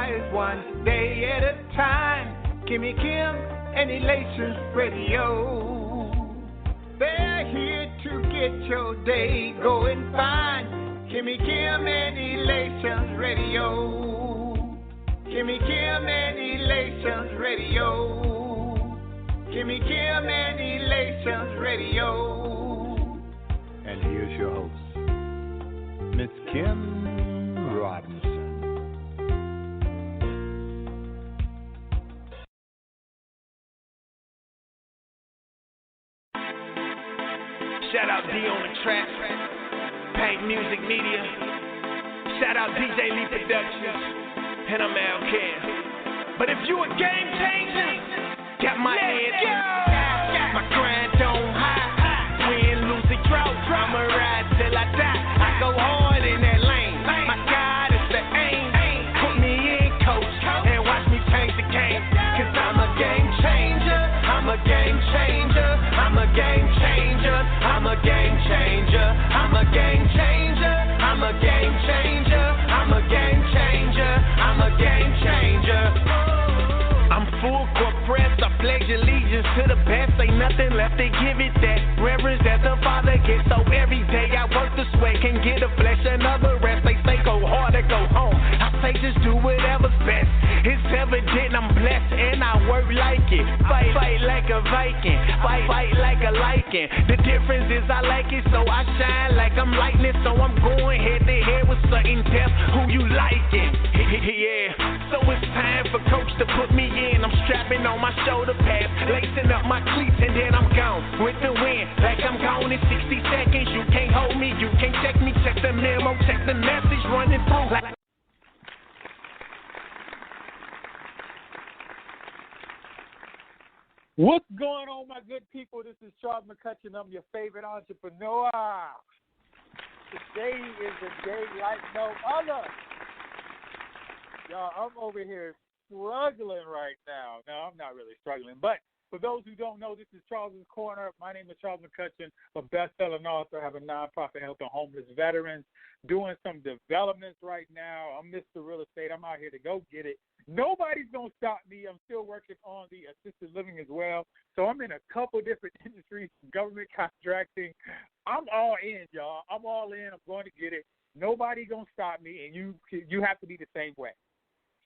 rise one day at a time. Kimmy Kim and Elations Radio. They're here to get your day going fine. Kimmy Kim and Elations Radio. Kimmy Kim and Elations Radio. Kimmy Kim and Elations Radio. And here's your host, Miss Kim Robinson. Shout out D on the track, Paint Music Media. Shout out DJ Lee Productions, and I'm Al Ken. But if you a game changer, got my head, my grind on high, win, lose, and draw. I'ma ride till I die. I go hard in that lane. My God is the aim. Put me in, coach, and watch me change the game. Cause I'm a game changer. I'm a game changer. I'm a game changer. I'm a game changer. I'm a game changer. I'm a game changer. I'm a game changer. I'm a game changer. I'm full court press. I pledge allegiance to the best. Ain't nothing left to give it that reverence that the Father gets. So every day I work the sweat, can get a flesh another rest. They say go hard or go home. I say just do whatever's best. It's evident I'm blessed and I work like it. Fight like a Viking. Fight like a lichen. The difference is I like it, so I shine like I'm lightning. So I'm going head to head with certain depth. Who you liking? Yeah. So it's time for coach to put me in. I'm strapping on my shoulder pads, lacing up my cleats, and then I'm gone with the wind. Like I'm gone in 60 seconds. You can't hold me, you can't check me. Check the memo, check the message running through. What's going on, my good people? This is Charles McCutchen. I'm your favorite entrepreneur. Today is a day like no other. Y'all, I'm over here struggling right now. No, I'm not really struggling. But for those who don't know, this is Charles's Corner. My name is Charles McCutchen, a best-selling author. I have a nonprofit helping homeless veterans, doing some developments right now. I'm Mr. Real Estate. I'm out here to go get it. Nobody's going to stop me. I'm still working on the assisted living as well. So I'm in a couple different industries, government contracting. I'm all in, y'all. I'm all in. I'm going to get it. Nobody's going to stop me, and you have to be the same way.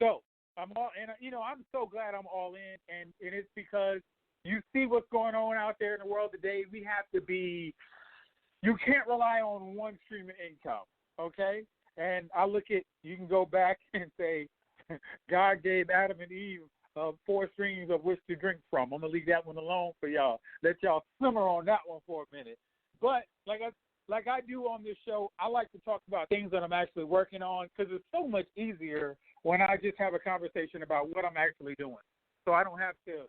So I'm all in. You know, I'm so glad I'm all in, and it's because you see what's going on out there in the world today. We have to be – you can't rely on one stream of income, okay? And I look at – you can go back and say – God gave Adam and Eve 4 streams of which to drink from. I'm going to leave that one alone for y'all. Let y'all simmer on that one for a minute. But like I do on this show, I like to talk about things that I'm actually working on because it's so much easier when I just have a conversation about what I'm actually doing. So I don't have to,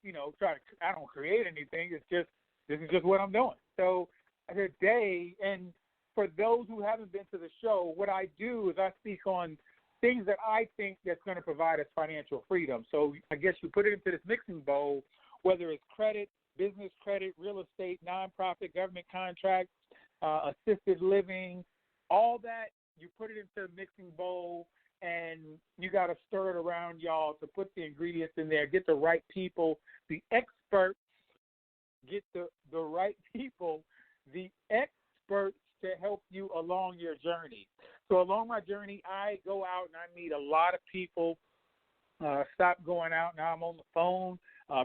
I don't create anything. It's just, this is just what I'm doing. So today, and for those who haven't been to the show, what I do is I speak on things that I think that's going to provide us financial freedom. So I guess you put it into this mixing bowl, whether it's credit, business credit, real estate, nonprofit, government contracts, assisted living, all that, you put it into a mixing bowl, and you got to stir it around, y'all, to put the ingredients in there, get the right people, the experts, get the right people, the experts to help you along your journey. So along my journey, I go out and I meet a lot of people. Stop going out. Now I'm on the phone.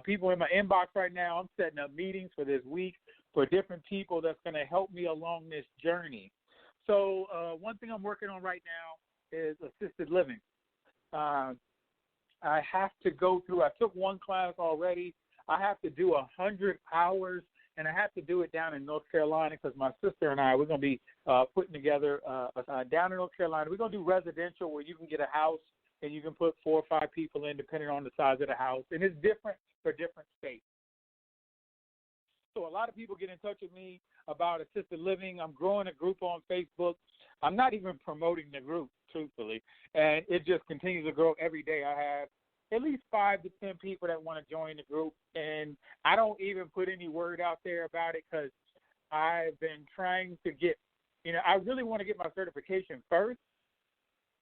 People in my inbox right now, I'm setting up meetings for this week for different people that's going to help me along this journey. So one thing I'm working on right now is assisted living. I have to go through, I took one class already. I have to do 100 hours, and I have to do it down in North Carolina because my sister and I, we're going to be putting together down in North Carolina. We're going to do residential where you can get a house and you can put 4 or 5 people in depending on the size of the house. And it's different for different states. So a lot of people get in touch with me about assisted living. I'm growing a group on Facebook. I'm not even promoting the group, truthfully, and it just continues to grow every day. I have at least 5 to 10 people that want to join the group, and I don't even put any word out there about it because I've been trying to get, I really want to get my certification first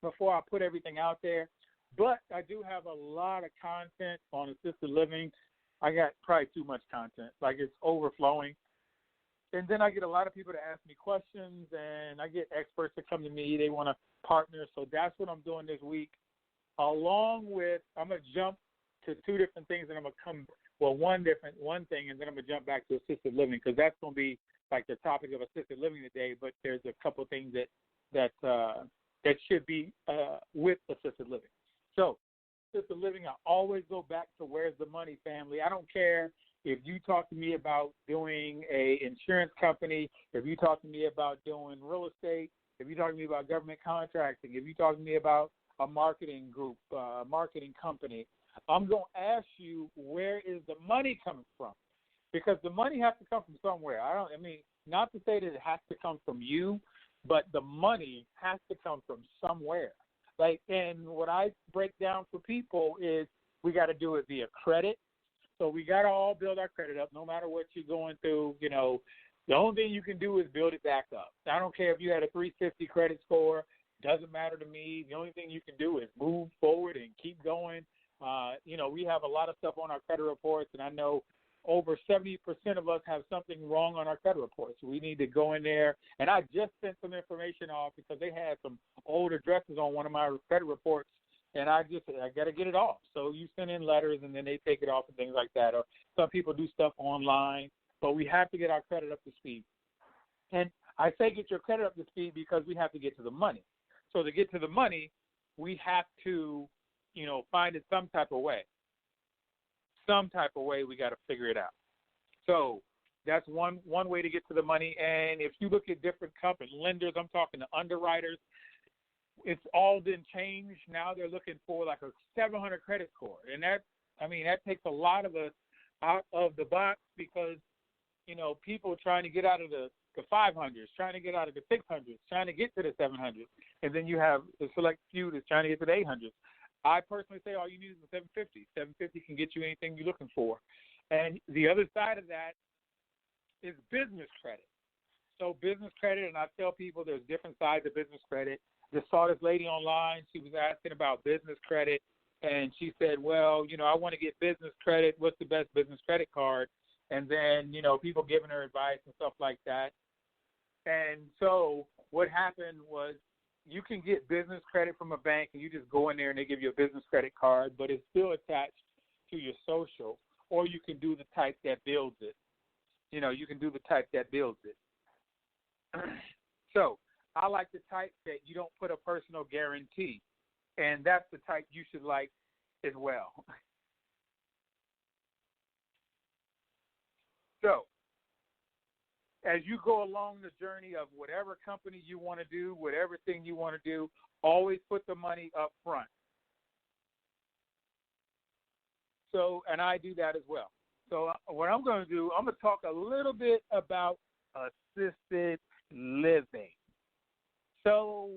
before I put everything out there. But I do have a lot of content on assisted living. I got probably too much content. Like, it's overflowing. And then I get a lot of people to ask me questions, and I get experts to come to me. They want to partner. So that's what I'm doing this week. Along with, I'm going to jump to two different things, and I'm going to come, one thing, and then I'm going to jump back to assisted living, because that's going to be like the topic of assisted living today. But there's a couple of things that should be with assisted living. So assisted living, I always go back to where's the money, family. I don't care if you talk to me about doing a insurance company, if you talk to me about doing real estate, if you talk to me about government contracting, if you talk to me about a marketing group, a marketing company, I'm going to ask you, where is the money coming from? Because the money has to come from somewhere. Not to say that it has to come from you, but the money has to come from somewhere. And what I break down for people is we got to do it via credit. So we got to all build our credit up, no matter what you're going through. The only thing you can do is build it back up. I don't care if you had a 350 credit score. Doesn't matter to me. The only thing you can do is move forward and keep going. We have a lot of stuff on our credit reports, and I know over 70% of us have something wrong on our credit reports. We need to go in there. And I just sent some information off because they had some old addresses on one of my credit reports, and I got to get it off. So you send in letters, and then they take it off and things like that. Or some people do stuff online, but we have to get our credit up to speed. And I say get your credit up to speed because we have to get to the money. So to get to the money, we have to, find it some type of way. Some type of way, we got to figure it out. So that's one way to get to the money. And if you look at different companies, lenders, I'm talking to underwriters, it's all been changed. Now they're looking for like a 700 credit score. And that takes a lot of us out of the box because, people trying to get out of the 500s, trying to get out of the 600s, trying to get to the 700s. And then you have the select few that's trying to get to the 800s. I personally say all you need is a 750. 750 can get you anything you're looking for. And the other side of that is business credit. So business credit, and I tell people there's different sides of business credit. Just saw this lady online. She was asking about business credit, and she said, well, I want to get business credit. What's the best business credit card? And then, people giving her advice and stuff like that. And so what happened was you can get business credit from a bank, and you just go in there and they give you a business credit card, but it's still attached to your social, or you can do the type that builds it. You can do the type that builds it. So I like the type that you don't put a personal guarantee, and that's the type you should like as well. So as you go along the journey of whatever company you want to do, whatever thing you want to do, always put the money up front. So, and I do that as well. So what I'm going to do, I'm going to talk a little bit about assisted living. So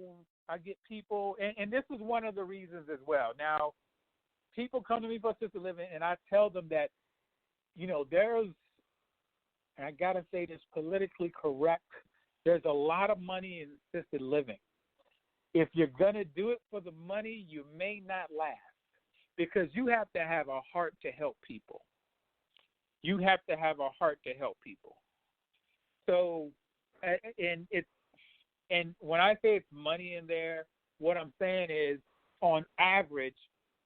I get people, and this is one of the reasons as well. Now, people come to me for assisted living, and I tell them that, there's, and I got to say this politically correct, there's a lot of money in assisted living. If you're going to do it for the money, you may not last because you have to have a heart to help people. You have to have a heart to help people. So, and when I say it's money in there, what I'm saying is on average,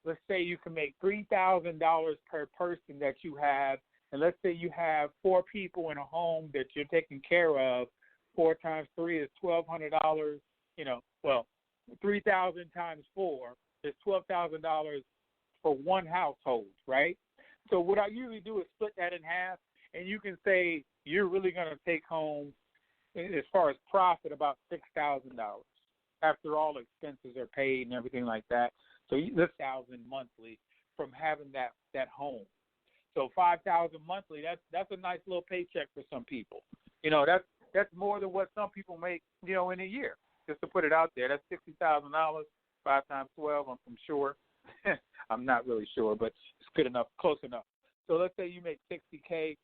let's say you can make $3,000 per person that you have, and let's say you have 4 people in a home that you're taking care of. 4 times 3 is $1,200. 3,000 times 4 is $12,000 for one household, right? So what I usually do is split that in half, and you can say you're really going to take home, as far as profit, about $6,000 after all expenses are paid and everything like that. So $6,000 monthly from having that home. So $5,000 monthly, that's a nice little paycheck for some people. That's more than what some people make, in a year. Just to put it out there, that's $60,000, 5 times 12. I'm sure. I'm not really sure, but it's good enough, close enough. So let's say you make $60K.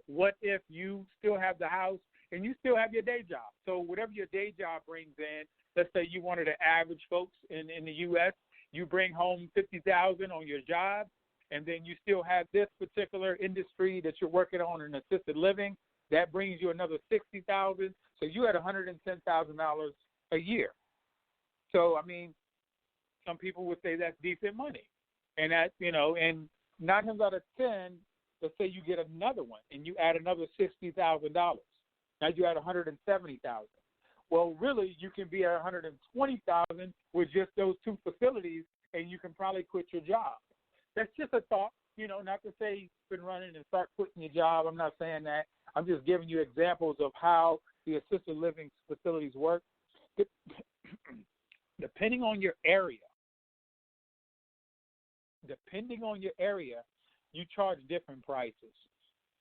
What if you still have the house and you still have your day job? So whatever your day job brings in, let's say you wanted to average folks in the U.S., you bring home $50,000 on your job, and then you still have this particular industry that you're working on in assisted living, that brings you another $60,000. So you had $110,000 a year. So I mean, some people would say that's decent money, and that and 9 times out of 10, let's say you get another one and you add another $60,000. Now you add $170,000. Well, really, you can be at $120,000 with just those 2 facilities, and you can probably quit your job. That's just a thought, not to say you've been running and start quitting your job. I'm not saying that. I'm just giving you examples of how the assisted living facilities work. Depending on your area, you charge different prices.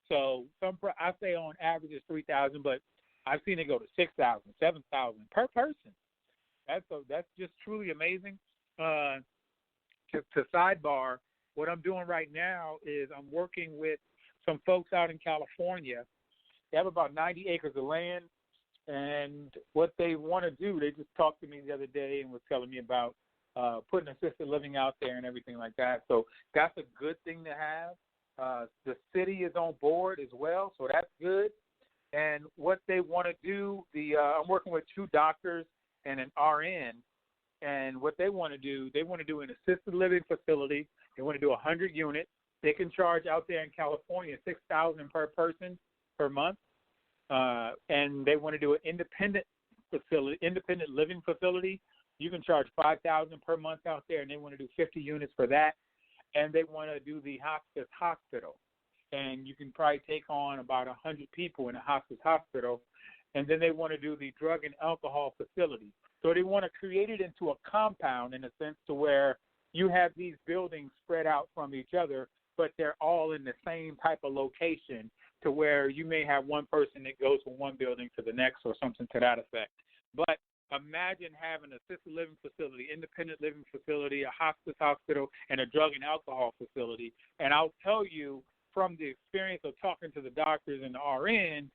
So I say on average it's $3,000, but I've seen it go to $6,000, $7,000 per person. That's just truly amazing. To sidebar, what I'm doing right now is I'm working with some folks out in California. They have about 90 acres of land, and what they want to do, they just talked to me the other day and was telling me about putting assisted living out there and everything like that. So that's a good thing to have. The city is on board as well, so that's good. And what they want to do, I'm working with 2 doctors and an RN, and what they want to do an assisted living facility. They want to do 100 units. They can charge out there in California $6,000 per person per month, and they want to do an independent living facility. You can charge $5,000 per month out there, and they want to do 50 units for that. And they want to do the hospice hospital, and you can probably take on about 100 people in a hospice hospital. And then they want to do the drug and alcohol facility. So they want to create it into a compound in a sense to where you have these buildings spread out from each other, but they're all in the same type of location to where you may have one person that goes from one building to the next or something to that effect. But imagine having an assisted living facility, independent living facility, a hospice hospital, and a drug and alcohol facility. And I'll tell you from the experience of talking to the doctors and the RN,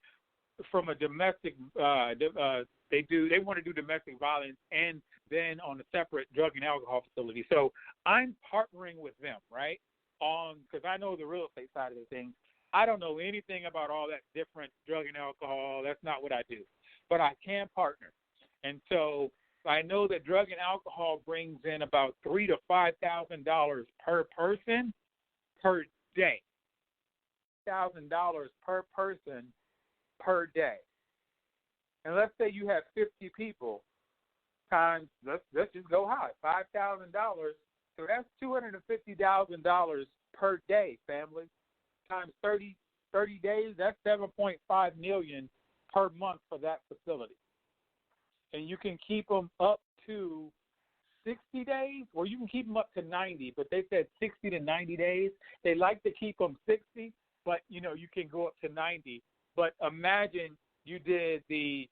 from a domestic, they want to do domestic violence and then on a separate drug and alcohol facility. So I'm partnering with them, right, because I know the real estate side of the thing. I don't know anything about all that different drug and alcohol. That's not what I do. But I can partner. And so I know that drug and alcohol brings in about $3,000 to $5,000 per person per day. $1,000 per person per day. And let's say you have 50 people times, let's just go high, $5,000. So that's $250,000 per day, family. Times 30 days, that's $7.5 million per month for that facility. And you can keep them up to 60 days, or you can keep them up to 90, but they said 60 to 90 days. They like to keep them 60, but, you can go up to 90. But imagine you did the,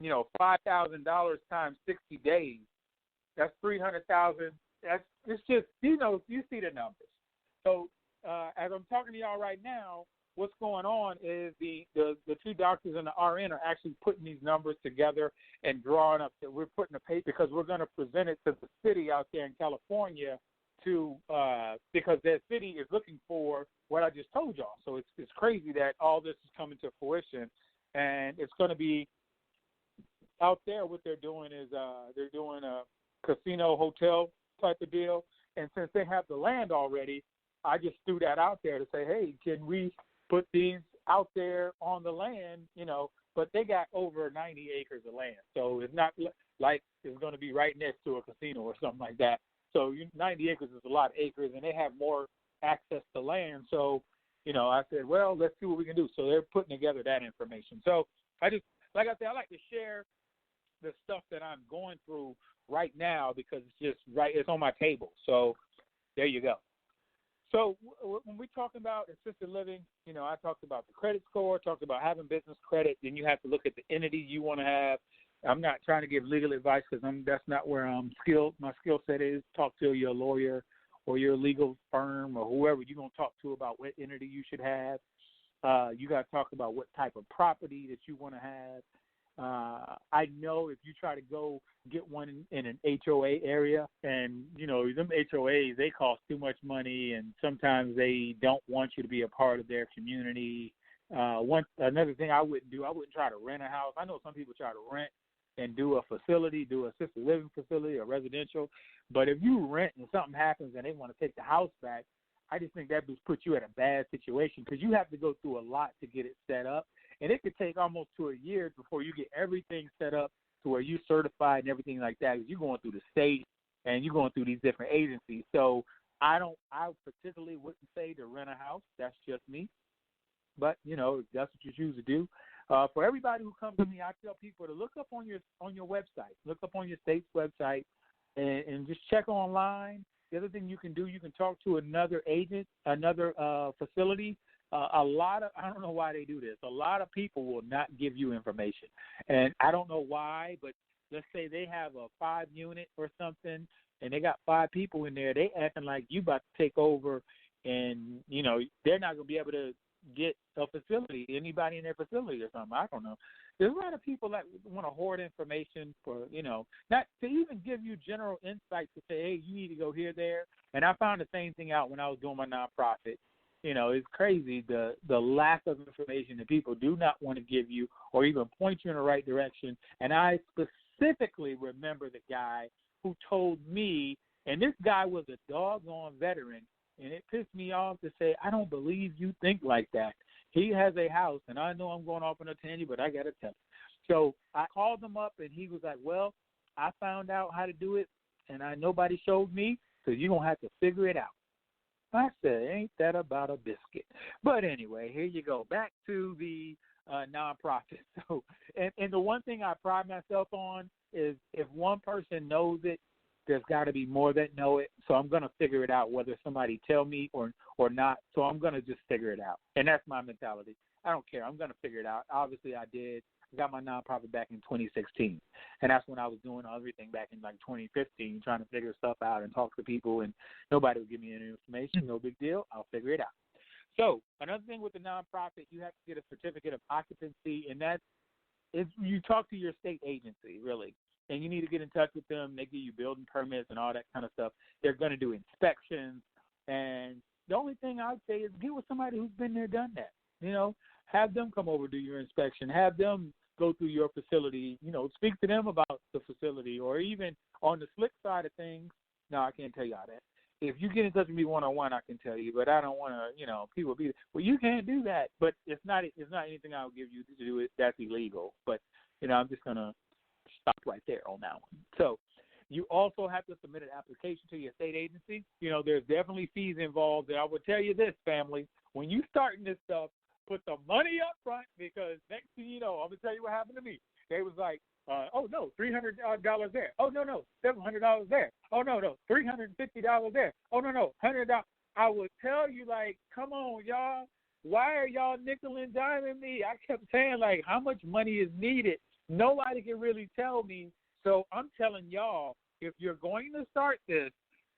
$5,000 times 60 days. That's $300,000. It's just, you see the numbers. So as I'm talking to y'all right now, what's going on is the 2 doctors and the RN are actually putting these numbers together and drawing up. We're putting a paper because we're going to present it to the city out there in California because their city is looking for what I just told y'all. So it's crazy that all this is coming to fruition, and it's going to be out there. What they're doing is they're doing a casino hotel type of deal, and since they have the land already, I just threw that out there to say, hey, can we put these out there on the land, but they got over 90 acres of land. So it's not like it's going to be right next to a casino or something like that. So 90 acres is a lot of acres, and they have more access to land. So, I said, well, let's see what we can do. So they're putting together that information. So I just, like I said, I like to share the stuff that I'm going through right now because it's just right, it's on my table. So there you go. So when we talk about assisted living, I talked about the credit score, talked about having business credit. Then you have to look at the entity you want to have. I'm not trying to give legal advice because that's not where I'm skilled. My skill set is talk to your lawyer or your legal firm or whoever you're going to talk to about what entity you should have. You got to talk about what type of property that you want to have. I know if you try to go get one in an HOA area, and them HOAs, they cost too much money, and sometimes they don't want you to be a part of their community. Another thing I wouldn't do, I wouldn't try to rent a house. I know some people try to rent and do a facility, do a assisted living facility or residential, but if you rent and something happens and they want to take the house back, I just think that just puts you in a bad situation because you have to go through a lot to get it set up. And it could take almost to a year before you get everything set up to where you're certified and everything like that. You're going through the state and you're going through these different agencies. So I particularly wouldn't say to rent a house. That's just me. But, if that's what you choose to do. For everybody who comes to me, I tell people to look up on your website. Look up on your state's website and just check online. The other thing you can do, you can talk to another agent, another facility. I don't know why they do this. A lot of people will not give you information. And I don't know why, but let's say they have a 5-unit or something, and they got 5 people in there. They acting like you about to take over, and, they're not going to be able to get a facility, anybody in their facility or something. I don't know. There's a lot of people that want to hoard information for, not to even give you general insight to say, hey, you need to go here, there. And I found the same thing out when I was doing my nonprofit. It's crazy the lack of information that people do not want to give you or even point you in the right direction. And I specifically remember the guy who told me, and this guy was a doggone veteran, and it pissed me off to say, I don't believe you think like that. He has a house, and I know I'm going off on a tangent, but I got to tell him. So I called him up, and he was like, well, I found out how to do it, and nobody showed me, so you're going to have to figure it out. I said, ain't that about a biscuit? But anyway, here you go. Back to the nonprofit. So, and the one thing I pride myself on is if one person knows it, there's got to be more that know it. So I'm going to figure it out, whether somebody tell me or not. So I'm going to just figure it out. And that's my mentality. I don't care. I'm going to figure it out. Obviously, I did. I got my nonprofit back in 2016. And that's when I was doing everything back in 2015, trying to figure stuff out and talk to people. And nobody would give me any information. No big deal. I'll figure it out. So another thing with the nonprofit, you have to get a certificate of occupancy. And that is, you talk to your state agency, really. And you need to get in touch with them. They give you building permits and all that kind of stuff. They're going to do inspections. And the only thing I would say is get with somebody who's been there, done that. Have them come over, do your inspection. Have them go through your facility. Speak to them about the facility. Or even on the slick side of things, no, I can't tell you all that. If you get in touch with me one-on-one, I can tell you. But I don't want to, people be, well, you can't do that. But it's not anything I'll give you to do. That's illegal. But, I'm just going to stop right there on that one. So you also have to submit an application to your state agency. There's definitely fees involved. And I will tell you this, family, when you starting this stuff, put the money up front because next thing you know, I'm going to tell you what happened to me. They was like, oh, no, $300 there. Oh, no, $700 there. Oh, no, $350 there. Oh, no, $100. I would tell you, like, come on, y'all. Why are y'all nickel and diming me? I kept saying, like, how much money is needed? Nobody can really tell me. So I'm telling y'all, if you're going to start this,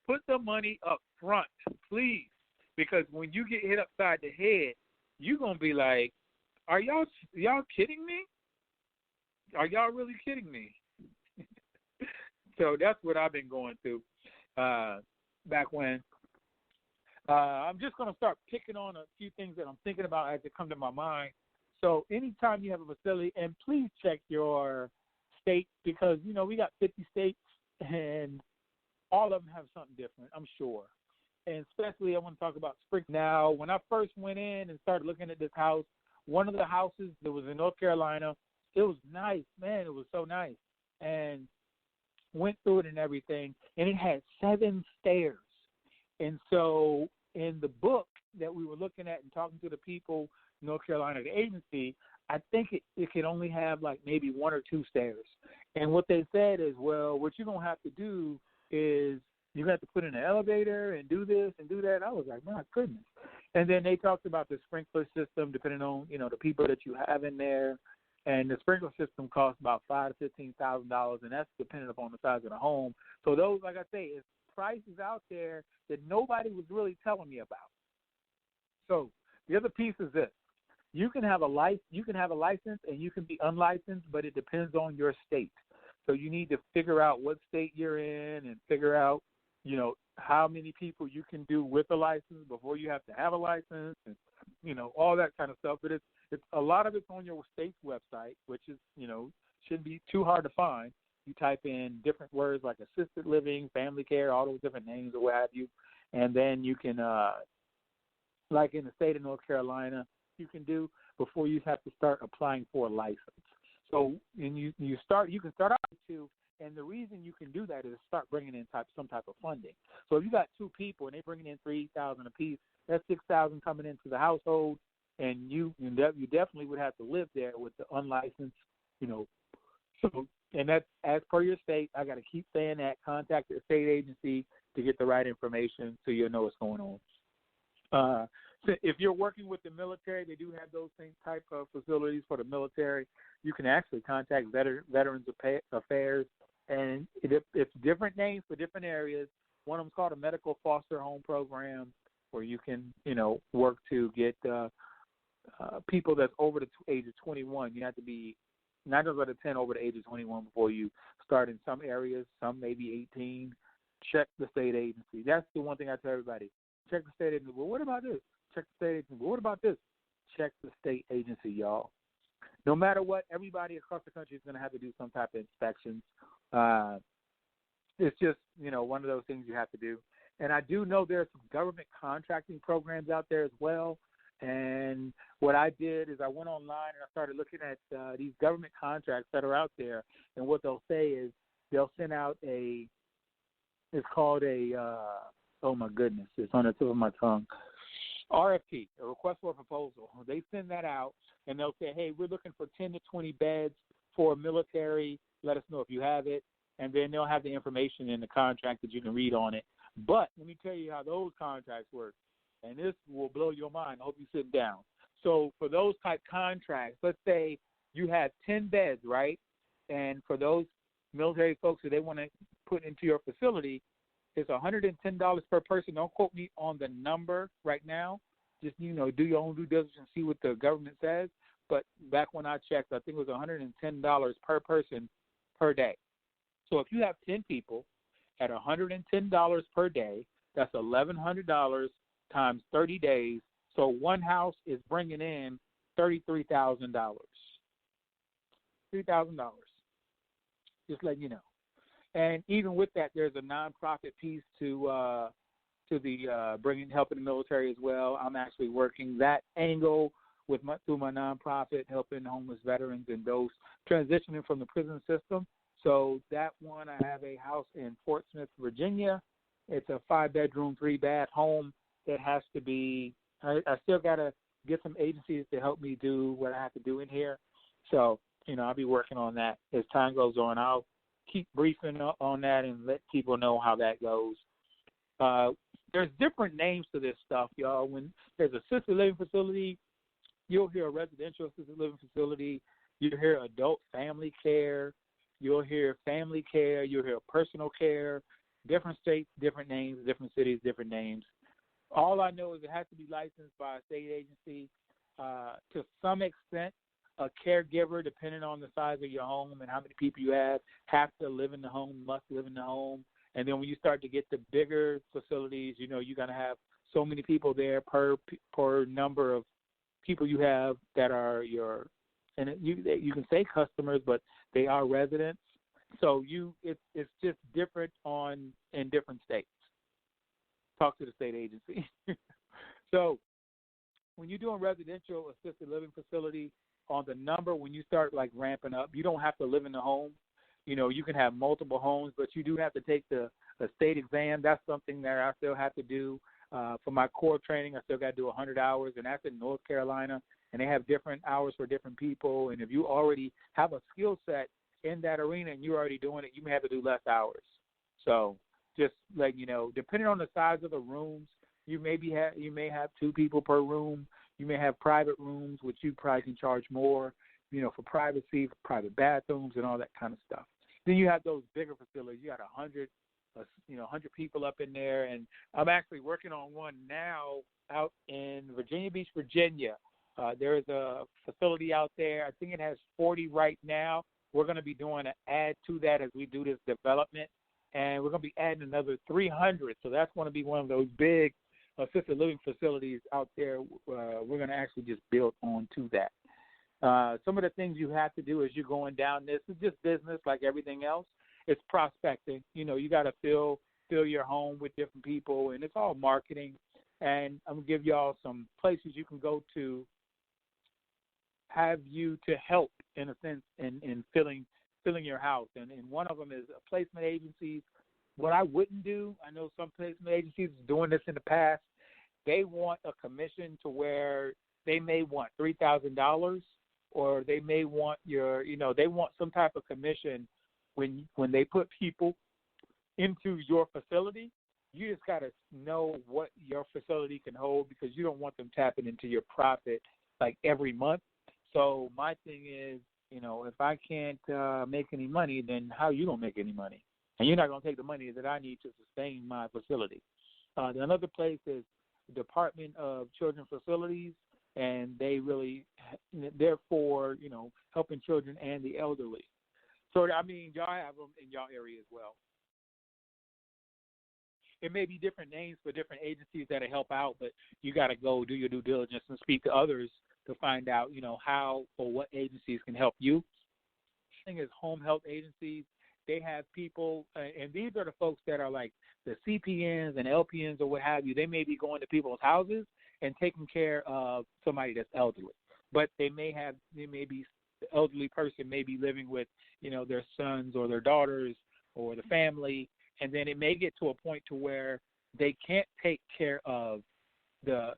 put the money up front, please. Because when you get hit upside the head, you're going to be like, are y'all kidding me? Are y'all really kidding me? So that's what I've been going through back when. I'm just going to start picking on a few things that I'm thinking about as they come to my mind. So anytime you have a facility, and please check your state because, we got 50 states and all of them have something different, I'm sure. And especially I want to talk about spring. Now, when I first went in and started looking at this house, one of the houses that was in North Carolina, it was nice. Man, it was so nice. And went through it and everything, and it had 7 stairs. And so in the book that we were looking at and talking to the people, North Carolina, the agency, I think it could only have like maybe 1 or 2 stairs. And what they said is, well, what you're going to have to do is you have to put in an elevator and do this and do that. I was like, my goodness. And then they talked about the sprinkler system, depending on, the people that you have in there. And the sprinkler system costs about $5,000 to $15,000, and that's dependent upon the size of the home. So those, like I say, is prices out there that nobody was really telling me about. So the other piece is this. You can have a license, and you can be unlicensed, but it depends on your state. So you need to figure out what state you're in and figure out, how many people you can do with a license before you have to have a license, and all that kind of stuff. But it's a lot of it's on your state's website, which is shouldn't be too hard to find. You type in different words like assisted living, family care, all those different names or what have you, and then you can, like in the state of North Carolina, you can do before you have to start applying for a license. So, and you can start out with two, and the reason you can do that is start bringing in some type of funding. So if you got two people and they're bringing in $3,000 apiece, that's $6,000 coming into the household, and you definitely would have to live there with the unlicensed, So, and that's as per your state. I got to keep saying that. Contact the state agency to get the right information so you'll know what's going on. So if you're working with the military, they do have those same type of facilities for the military. You can actually contact Veterans Affairs, and it's different names for different areas. One of them is called a medical foster home program, where you can, work to get people that's over the age of 21. You have to be 9 out of 10 over the age of 21 before you start in some areas, some maybe 18. Check the state agency. That's the one thing I tell everybody. Check the state agency. Well, what about this? Check the state agency. Well, what about this? Check the state agency, y'all. No matter what, everybody across the country is going to have to do some type of inspections. It's just, one of those things you have to do. And I do know there's some government contracting programs out there as well. And what I did is I went online and I started looking at these government contracts that are out there. And what they'll say is they'll send out it's called oh my goodness, it's on the tip of my tongue, RFP, a request for a proposal. They send that out and they'll say, hey, we're looking for 10 to 20 beds for military. Let us know if you have it. And then they'll have the information in the contract that you can read on it. But let me tell you how those contracts work. And this will blow your mind. I hope you sit down. So for those type contracts, let's say you have 10 beds, right? And for those military folks who they want to put into your facility, it's $110 per person. Don't quote me on the number right now. Just, do your own due diligence and see what the government says. But back when I checked, I think it was $110 per person per day. So if you have 10 people at $110 per day, that's $1,100 times 30 days. So one house is bringing in $33,000. $3,000. Just letting you know. And even with that, there's a nonprofit piece to the helping the military as well. I'm actually working that angle through my nonprofit, helping homeless veterans and those transitioning from the prison system. So that one, I have a house in Fort Smith, Virginia. It's a 5-bedroom, 3-bath home that has to be. I still got to get some agencies to help me do what I have to do in here. So I'll be working on that as time goes on. I'll keep briefing on that and let people know how that goes. There's different names to this stuff, y'all. When there's assisted living facility, you'll hear a residential assisted living facility. You'll hear adult family care. You'll hear family care. You'll hear personal care. Different states, different names. Different cities, different names. All I know is it has to be licensed by a state agency. To some extent, a caregiver, depending on the size of your home and how many people you have to live in the home, must live in the home. And then when you start to get the bigger facilities, you're going to have so many people there per number of people you have that are you can say customers, but they are residents. So it's just different in different states. Talk to the state agency. So when you're doing residential assisted living facility, on the number, when you start ramping up, you don't have to live in the home. You can have multiple homes, but you do have to take the state exam. That's something that I still have to do. For my core training, I still got to do 100 hours, and that's in North Carolina, and they have different hours for different people. And if you already have a skill set in that arena and you're already doing it, you may have to do less hours. So just depending on the size of the rooms, you may have 2 people per room. You may have private rooms, which you probably can charge more, for privacy, for private bathrooms and all that kind of stuff. Then you have those bigger facilities. You got 100 people up in there. And I'm actually working on one now out in Virginia Beach, Virginia. There is a facility out there. I think it has 40 right now. We're going to be doing an add to that as we do this development, and we're going to be adding another 300. So that's going to be one of those big assisted living facilities out there. We're going to actually just build on to that. Some of the things you have to do as you're going down this is just business like everything else. It's prospecting. You know, you got to fill your home with different people, and it's all marketing. And I'm going to give y'all some places you can go to have you to help, in a sense, in filling your house. And one of them is placement agencies. What I wouldn't do, I know some placement agencies are doing this in the past, they want a commission to where they may want $3,000, or they may want they want some type of commission when they put people into your facility. You just got to know what your facility can hold, because you don't want them tapping into your profit like every month. So my thing is, if I can't make any money, then how you gonna make any money? And you're not gonna take the money that I need to sustain my facility. Another place is the Department of Children Facilities, and they're for helping children and the elderly. So I mean, y'all have them in y'all area as well. It may be different names for different agencies that help out, but you got to go do your due diligence and speak to others to find out, how or what agencies can help you. The thing is, home health agencies, they have people, and these are the folks that are like the CPNs and LPNs or what have you. They may be going to people's houses and taking care of somebody that's elderly, but the elderly person may be living with, their sons or their daughters or the family, and then it may get to a point to where they can't take care of the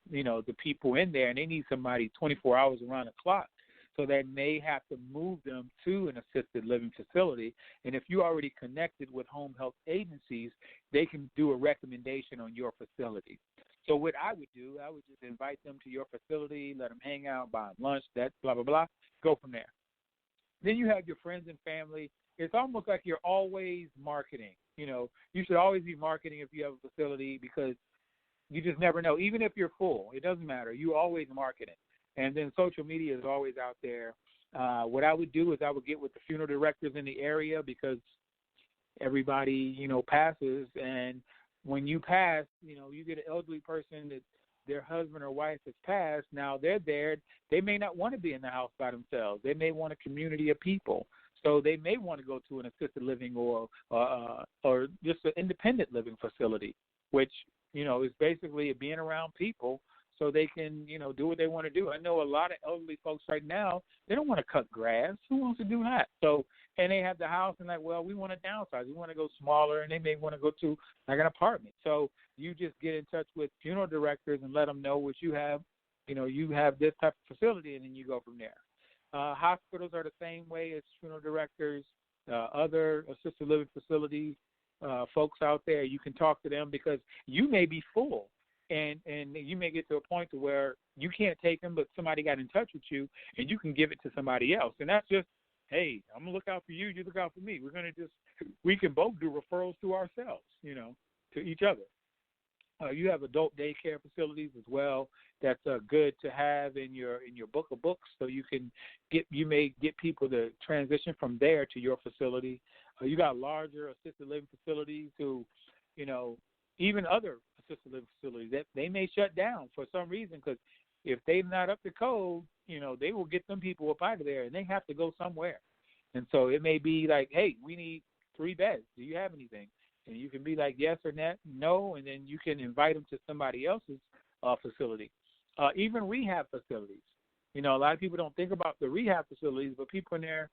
people in there, and they need somebody 24 hours around the clock. So they may have to move them to an assisted living facility. And if you already connected with home health agencies, they can do a recommendation on your facility. So what I would do, I would just invite them to your facility, let them hang out, buy them lunch, that blah, blah, blah, go from there. Then you have your friends and family. It's almost like you're always marketing. You should always be marketing if you have a facility, because you just never know. Even if you're full, it doesn't matter. You always market it. And then social media is always out there. What I would do is I would get with the funeral directors in the area, because everybody, passes. And when you pass, you get an elderly person that their husband or wife has passed. Now they're there. They may not want to be in the house by themselves. They may want a community of people. So they may want to go to an assisted living or just an independent living facility, which, is basically being around people so they can, do what they want to do. I know a lot of elderly folks right now, they don't want to cut grass. Who wants to do that? So, and they have the house and we want to downsize. We want to go smaller, and they may want to go to like an apartment. So you just get in touch with funeral directors and let them know what you have. You have this type of facility, and then you go from there. Hospitals are the same way as funeral directors, other assisted living facilities, folks out there. You can talk to them, because you may be full, and you may get to a point to where you can't take them, but somebody got in touch with you, and you can give it to somebody else. And that's just, hey, I'm going to look out for you, you look out for me. We can both do referrals to ourselves, to each other. You have adult daycare facilities as well. That's good to have in your book of books, so you may get people to transition from there to your facility. You got larger assisted living facilities who, even other assisted living facilities, that they may shut down for some reason, because if they're not up to code, they will get them people up out of there, and they have to go somewhere. And so it may be like, hey, we need 3 beds. Do you have anything? And you can be like, yes or no, and then you can invite them to somebody else's facility. Even rehab facilities. A lot of people don't think about the rehab facilities, but people in there,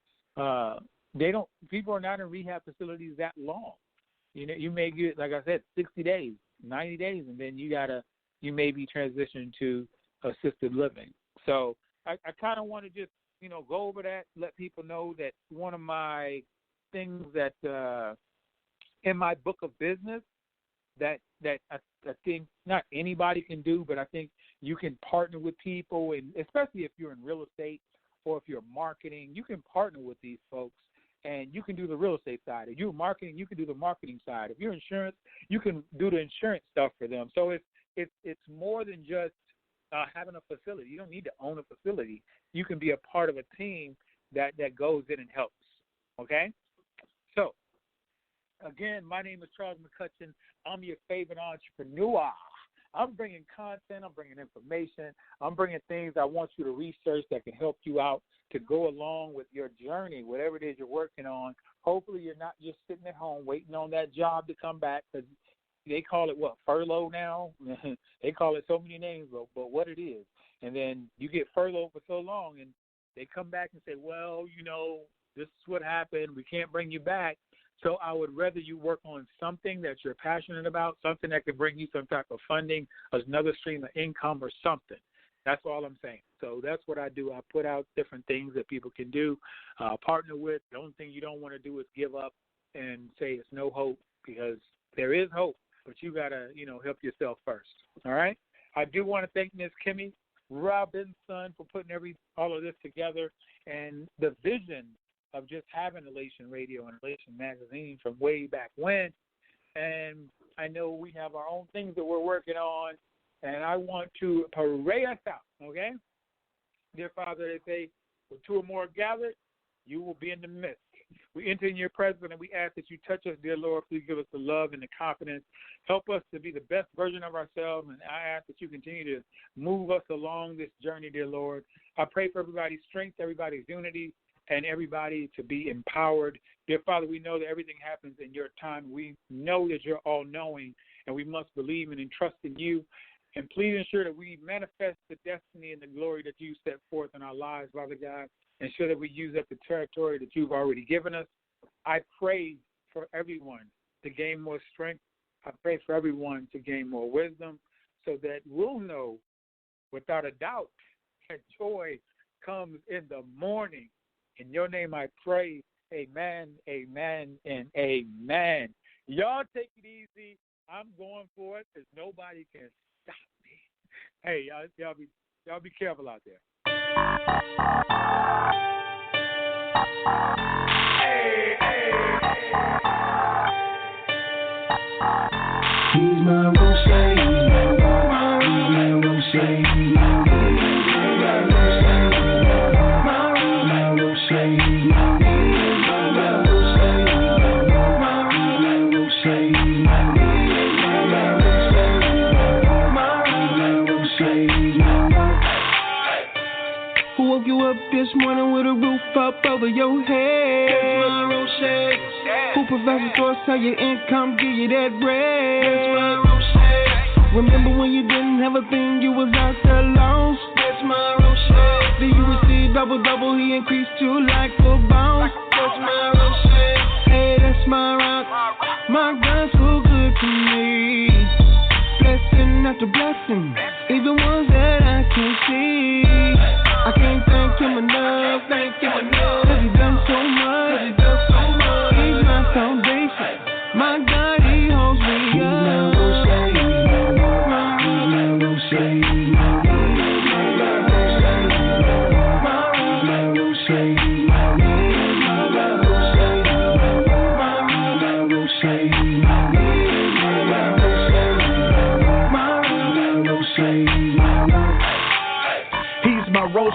people are not in rehab facilities that long. You may get, like I said, 60 days, 90 days, and then you may be transitioned to assisted living. So I kind of want to just, go over that, let people know that one of my things that in my book of business that I think not anybody can do, but I think you can partner with people, and especially if you're in real estate or if you're marketing, you can partner with these folks, and you can do the real estate side. If you're marketing, you can do the marketing side. If you're insurance, you can do the insurance stuff for them. So it's more than just having a facility. You don't need to own a facility. You can be a part of a team that goes in and helps, okay? So, again, my name is Charles McCutchen. I'm your favorite entrepreneur. I'm bringing content. I'm bringing information. I'm bringing things I want you to research that can help you out to go along with your journey, whatever it is you're working on. Hopefully you're not just sitting at home waiting on that job to come back, because they call it, furlough now? They call it so many names, but what it is. And then you get furloughed for so long, and they come back and say, well, this is what happened. We can't bring you back. So I would rather you work on something that you're passionate about, something that can bring you some type of funding, another stream of income or something. That's all I'm saying. So that's what I do. I put out different things that people can do, partner with. The only thing you don't want to do is give up and say it's no hope, because there is hope, but you got to, help yourself first. All right? I do want to thank Ms. Kimmy Robinson for putting all of this together, and the vision of just having Elation Radio and Elation Magazine from way back when. And I know we have our own things that we're working on, and I want to parade us out, okay? Dear Father, they say, when two or more gathered, you will be in the midst. We enter in your presence, and we ask that you touch us, dear Lord. Please give us the love and the confidence. Help us to be the best version of ourselves, and I ask that you continue to move us along this journey, dear Lord. I pray for everybody's strength, everybody's unity, and everybody to be empowered. Dear Father, we know that everything happens in your time. We know that you're all-knowing, and we must believe and trust in you. And please ensure that we manifest the destiny and the glory that you set forth in our lives, Father God. Ensure that we use up the territory that you've already given us. I pray for everyone to gain more strength. I pray for everyone to gain more wisdom, so that we'll know without a doubt that joy comes in the morning. In your name I pray, amen, amen, and amen. Y'all take it easy. I'm going for it, because nobody can stop me. Hey, y'all be careful out there. Hey, hey, he's my rose, my rose. This morning with a roof up over your head. That's my rose. Who provides the source of your income, give you that bread. That's my rose. Remember when you didn't have a thing, you was out there lost. That's my rose. Then you received double, he increased you like a bounce. That's my rose. Hey, that's my rock. My God's so good to me. Blessing after blessing, even ones that I can't see. I can't thank him enough, cause he done so much, he's my foundation, my God, he holds me up.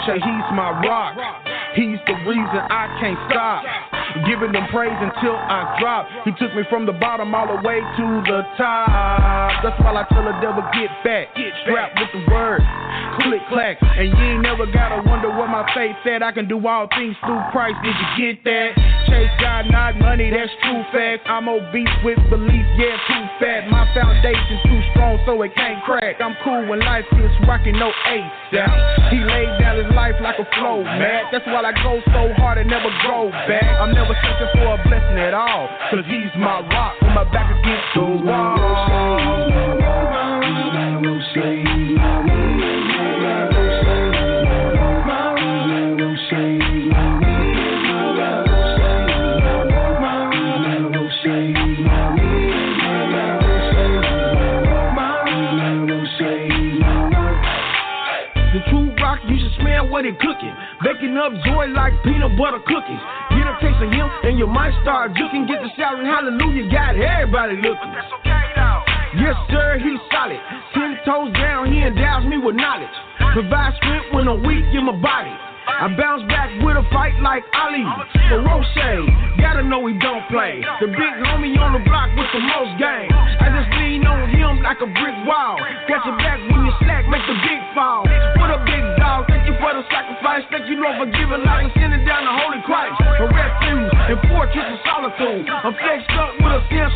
He's my rock. He's the reason I can't stop giving them praise until I drop. He took me from the bottom all the way to the top. That's why I tell the devil, get back. Strapped with the word, click, clack. And you ain't never gotta wonder what my faith said. I can do all things through Christ. Did you get that? Chase God, not money, that's true fact. I'm obese with belief, yeah, too fat. My foundation's too strong so it can't crack. I'm cool when life gets rockin', no ace down. He laid down his life like a flow, man. That's why I go so hard and never go back. I'm never searching for a blessing at all, cause he's my rock when my back against the wall. The true rock, you should smell what it cooking. Baking up joy like peanut butter cookies. Get a taste of him and you might start juking. Get the shouting hallelujah, got everybody looking. That's okay though. Yes sir, he's solid. 10 toes down, he endows me with knowledge. Provide strength when I'm weak in my body. I bounce back with a fight like Ali. For Roche, gotta know he don't play. The big homie on the block with the most game. I just lean on him like a brick wall. Catch it back when you slack, make the big fall. What a big dog, thank you for the sacrifice. Thank you, Lord, for giving life and sending down the Holy Christ. A refuge and fortress of solitude. I'm flexed up with a sense